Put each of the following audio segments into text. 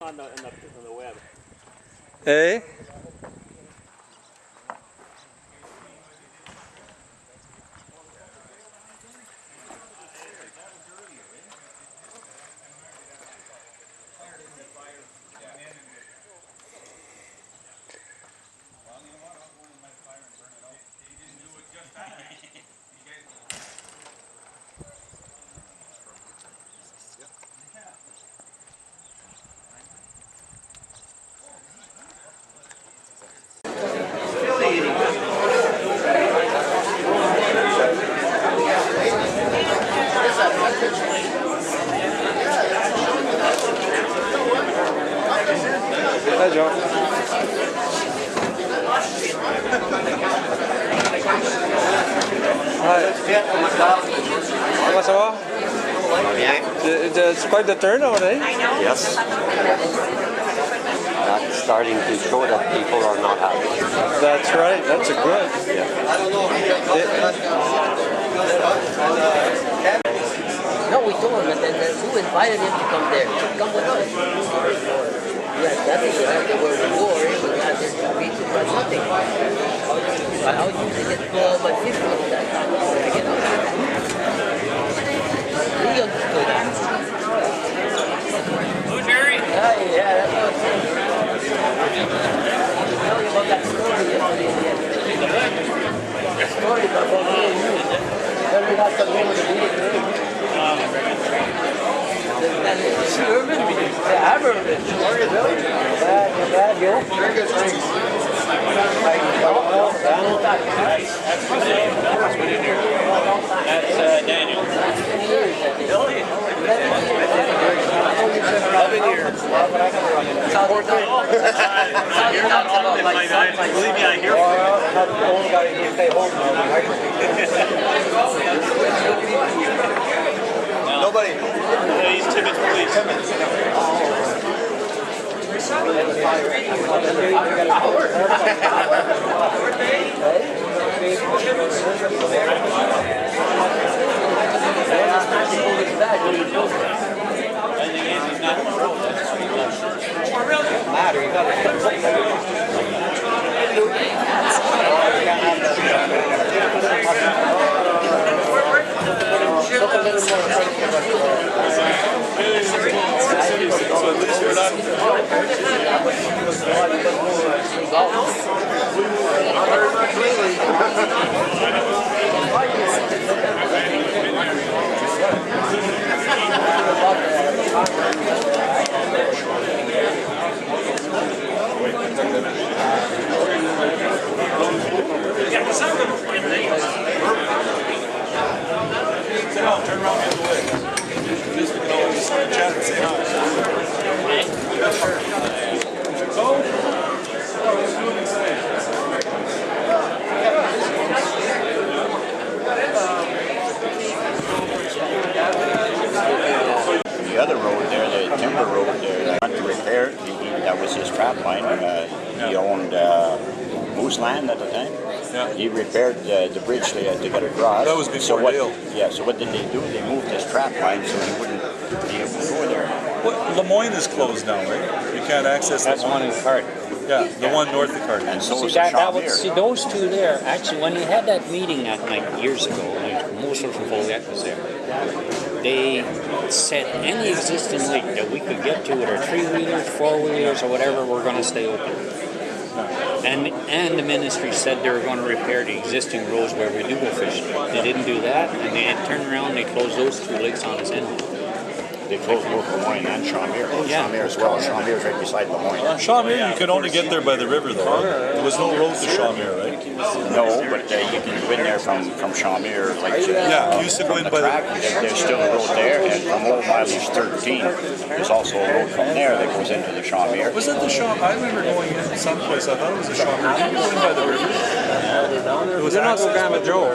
On the web. Hey? Hi, Joe. Hi. Comment ça va? Bien. It's quite the turnout, eh? Yes. That's starting to show that people are not happy. That's right. That's a good. Yeah. No, we told him, and then who invited him to come there? Come with us. Yeah, that's it. There were war, we got there 2 weeks, but nothing. I'll usually get 12 and 15 on that time. I get up. He understood that. Oh, Jerry. Yeah, that's what I'm saying. I'll tell you about that story yesterday. The story about me and you. Then we got some name of the meeting. Urban? Yeah, I'm urban. Bad, yo. Very good, thanks. That's Daniel. 11 years. You're not on it, my guy. Believe me, I hear from you. Not the only guy who can stay home now. Nobody. He's Timmins police. Turn around the other way. Just we can always chat and say hi. Yeah, sure. The other road there, the timber road there, I went to repair. That was his trap line. He owned moose land at the time. Yeah. He repaired the bridge to get across. That was before Dale. Yeah, so what did they do? They moved his trap line so he wouldn't be able to go there. Well, Lemoyne is closed now, right? You can't access that. That's one in Cart. Yeah, the one north of Cart. And so See, was that Shawmere. was, see, those two there, actually, when you had that meeting like years ago, when most of from Foleyet was there, they said any existing lake that we could get to with our 3-wheelers, 4-wheelers, or whatever, we're going to stay open. And the ministry said they were going to repair the existing roads where we do go fishing. They didn't do that, and they had turned around and they closed those 2 lakes on us end. They closed both Lemoyne and Shawmere. Yeah. Shawmere as well. Shawmere is right beside Lemoyne. Shawmere, you could only get there by the river, though. Right? There was no road to Shawmere, right? No, but you can go in there from Shawmere. Like, Yeah, you used to go in by the track. There's still a road there, and from Old Mileage 13, there's also a road from there that goes into the Shawmere. Was it the Shawmere? I remember going in someplace. I thought it was the Shawmere. Did you go in by the river? It was access. Joe.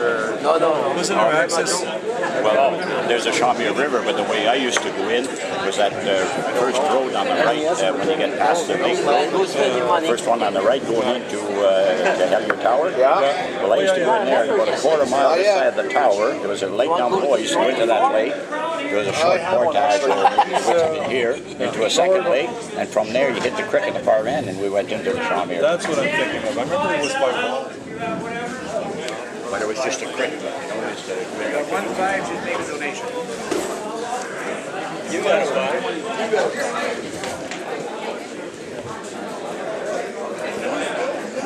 No. Wasn't there access? Well, there's a Shawmere River, but the way I used to go in was that first road on the right when you get past the lake road. First one on the right going into the Hellier Tower. Yeah. Well, I used to go in there and about a quarter mile beside the tower. There was a lake down below. I used to go into that lake. There was a short portage where we went in here into a second lake, and from there you hit the creek at the far end, and we went into the Shawmere. That's what I'm thinking of. I remember it was by water. But it was just a creek. You know, it's the, $1.5 should make a donation. You got it, Bob.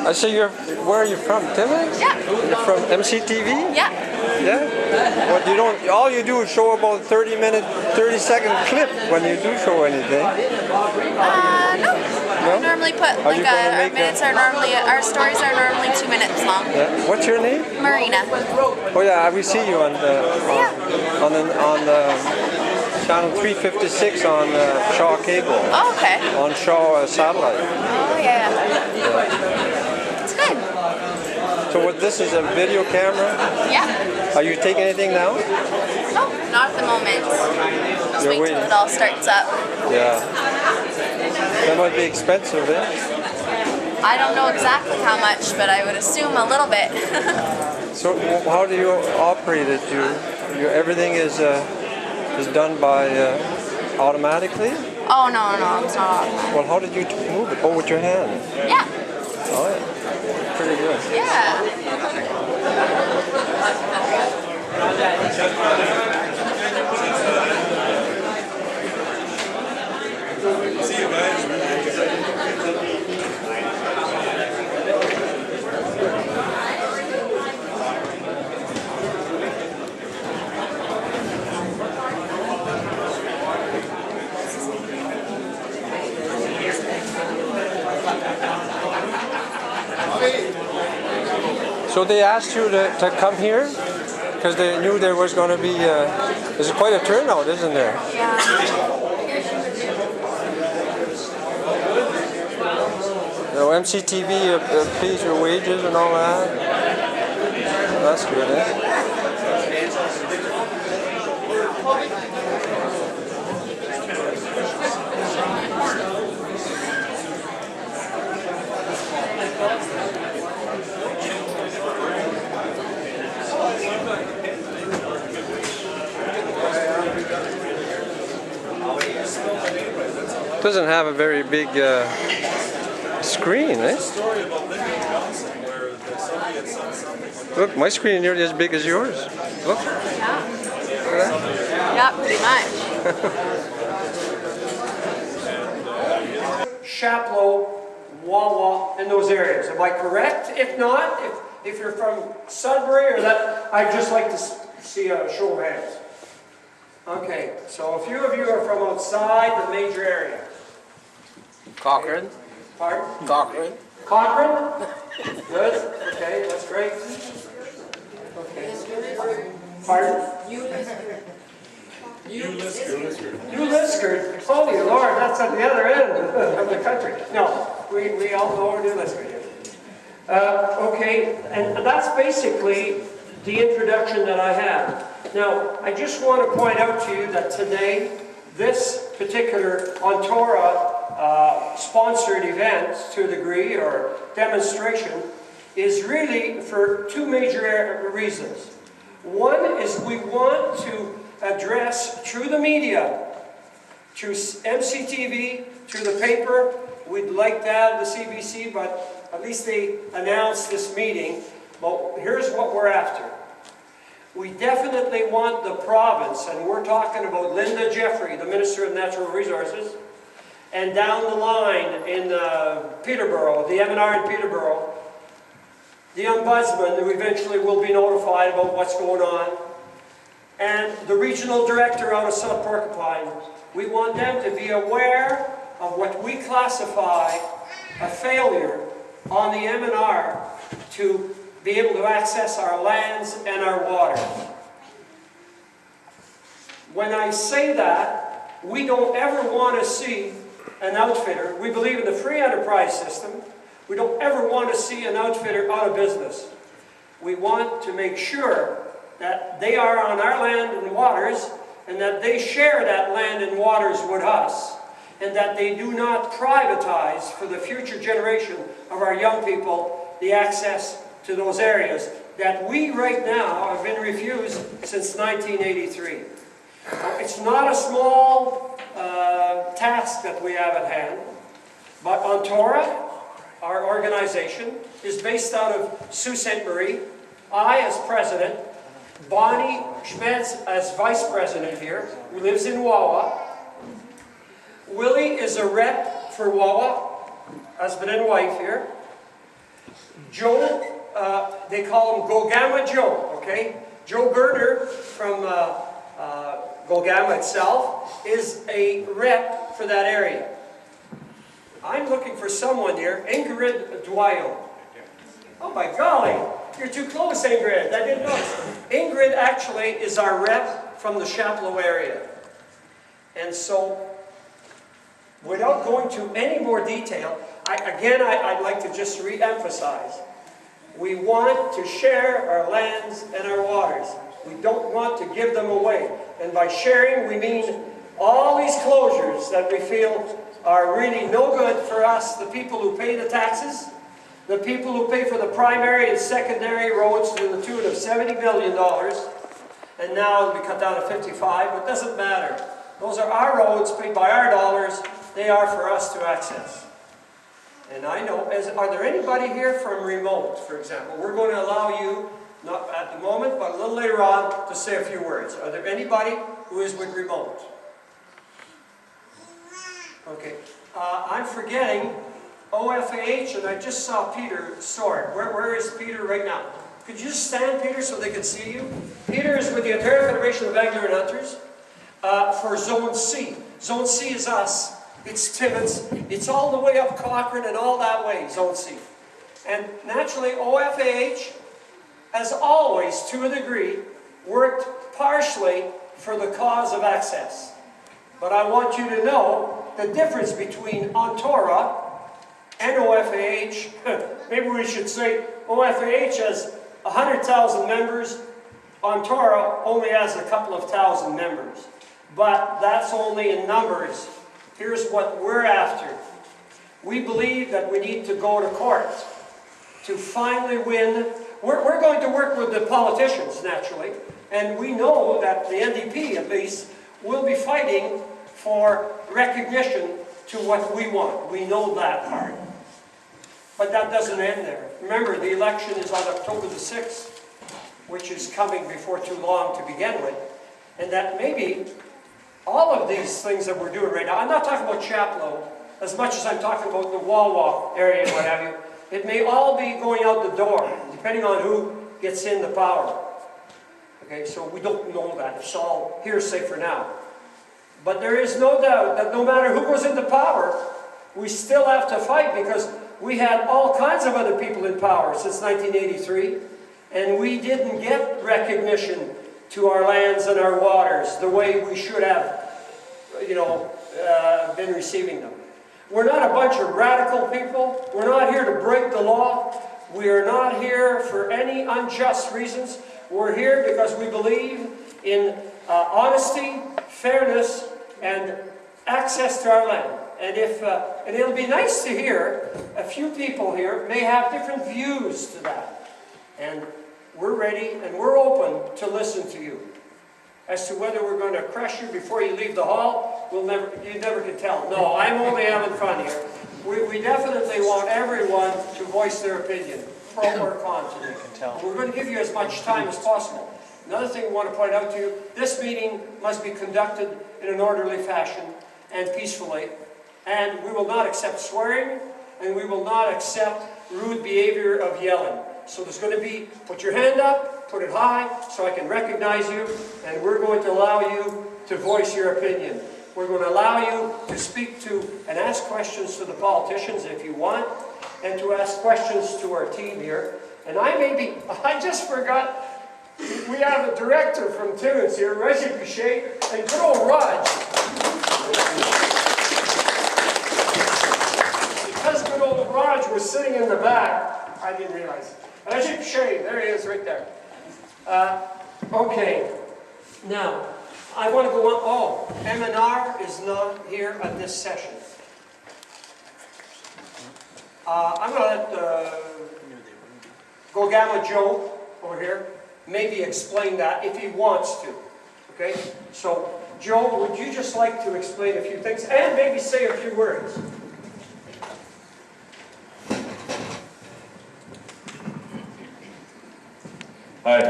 I see you're, where are you from, Timmins? Yeah. You're from MCTV? Yeah. Yeah? Well, you don't, all you do is show about 30-second clip when you do show anything. No. No? We normally put Are you gonna our make minutes are normally our stories are normally 2 minutes long. Yeah. What's your name? Marina. Oh yeah, we see you on the on the channel 356 on Shaw Cable. Oh, okay. On Shaw Satellite. Oh yeah. It's good. So what? This is a video camera. Yeah. Are you taking anything now? No, not at the moment. Just You're wait till waiting. it all starts up. Yeah. That might be expensive, eh? I don't know exactly how much, but I would assume a little bit. So how do you operate it? Everything is done by automatically? Oh no, it's not. Well, how did you move it? Oh, with your hand. Yeah. Oh yeah. Pretty good. Yeah. See you guys. So they asked you to come here because they knew there was going to be. There's quite a turnout, isn't there? Yeah. You know, MCTV pays your wages and all that. That's good, eh? Doesn't have a very big screen, eh? Look, my screen nearly as big as yours. Look. Yeah, pretty much. Chapleau, Wawa, in those areas. Am I correct? If not, if you're from Sudbury or that, I'd just like to see a show of hands. Okay, so a few of you are from outside the major area. Cochrane. Pardon? Cochrane. Cochrane? Good. Okay, that's great. Okay. Pardon? New Liskeard. Holy Lord, that's at the other end of the country. No, we all know New Liskeard. Okay, and that's basically the introduction that I have. Now, I just want to point out to you that today, this particular OntORA sponsored event, to a degree, or demonstration, is really for two major reasons. One is we want to address through the media, through MCTV, through the paper. We'd like to have the CBC, but at least they announced this meeting. But here's what we're after. We definitely want the province, and we're talking about Linda Jeffrey, the Minister of Natural Resources, and down the line in Peterborough, the M&R in Peterborough, the Ombudsman, who eventually will be notified about what's going on, and the Regional Director out of South Porcupine. We want them to be aware of what we classify a failure on the M&R to be able to access our lands and our water. When I say that, we don't ever want to see an outfitter. We believe in the free enterprise system. We don't ever want to see an outfitter out of business. We want to make sure that they are on our land and waters, and that they share that land and waters with us, and that they do not privatize for the future generation of our young people the access to those areas that we right now have been refused since 1983. It's not a small task that we have at hand, but OntORA, our organization, is based out of Sault Ste. Marie. I as president, Bonnie Schmetz as vice president here, who lives in Wawa. Willie is a rep for Wawa, husband and wife here. Joe, they call him Gogama Joe, okay? Joe Gerder from Gogama itself is a rep for that area. I'm looking for someone here, Ingrid Dwyer. Oh my golly, you're too close, Ingrid. I didn't notice. Ingrid actually is our rep from the Chapleau area. And so, without going to any more detail, I'd like to just re-emphasize. We want to share our lands and our waters. We don't want to give them away. And by sharing, we mean all these closures that we feel are really no good for us, the people who pay the taxes, the people who pay for the primary and secondary roads to the tune of $70 billion, and now it'll be cut down to 55, but it doesn't matter. Those are our roads paid by our dollars. They are for us to access. And I know, are there anybody here from remote, for example? We're going to allow you, not at the moment, but a little later on, to say a few words. Are there anybody who is with remote? Okay. I'm forgetting OFAH, and I just saw Peter Sword. Where is Peter right now? Could you just stand, Peter, so they can see you? Peter is with the Ontario Federation of Angler and Hunters for Zone C. Zone C is us. It's Timmins. It's all the way up Cochrane and all that way, Zone C. And naturally, OFAH has always, to a degree, worked partially for the cause of access. But I want you to know the difference between OntORA and OFAH. Maybe we should say OFAH has 100,000 members. OntORA only has a couple of thousand members. But that's only in numbers. Here's what we're after. We believe that we need to go to court to finally win. We're going to work with the politicians, naturally. And we know that the NDP, at least, will be fighting for recognition to what we want. We know that part. But that doesn't end there. Remember, the election is on October the 6th, which is coming before too long to begin with. And that maybe all of these things that we're doing right now, I'm not talking about Chapleau as much as I'm talking about the Wawa area and what have you. It may all be going out the door, depending on who gets in the power. Okay, so we don't know that. It's all hearsay for now. But there is no doubt that no matter who goes into power, we still have to fight, because we had all kinds of other people in power since 1983, and we didn't get recognition to our lands and our waters the way we should have, been receiving them. We're not a bunch of radical people. We're not here to break the law. We are not here for any unjust reasons. We're here because we believe in honesty, fairness, and access to our land. And and it'll be nice to hear a few people here may have different views to that. And we're ready and we're open to listen to you. As to whether we're going to crush you before you leave the hall, you never can tell. No, I'm only having fun here. We definitely want everyone to voice their opinion, pro or con today. We're going to give you as much time as possible. Another thing we want to point out to you, this meeting must be conducted in an orderly fashion and peacefully. And we will not accept swearing, and we will not accept rude behavior of yelling. So there's going to be, put your hand up, put it high, so I can recognize you, and we're going to allow you to voice your opinion. We're going to allow you to speak to and ask questions to the politicians if you want, and to ask questions to our team here. And I just forgot, we have a director from Timmins here, Reggie Boucher, and good old Raj. Because good old Raj was sitting in the back, I didn't realize. Reggie Boucher, there he is right there. Okay, now, I want to go on. Oh, M&R is not here at this session. I'm going to let Gogama Joe over here maybe explain that if he wants to. Okay, so Joe, would you just like to explain a few things and maybe say a few words? Hi.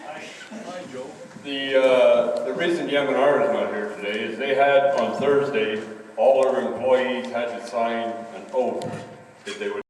Hi, Joe. The reason Yamanar is not here today is they had on Thursday, all our employees had to sign an oath that they would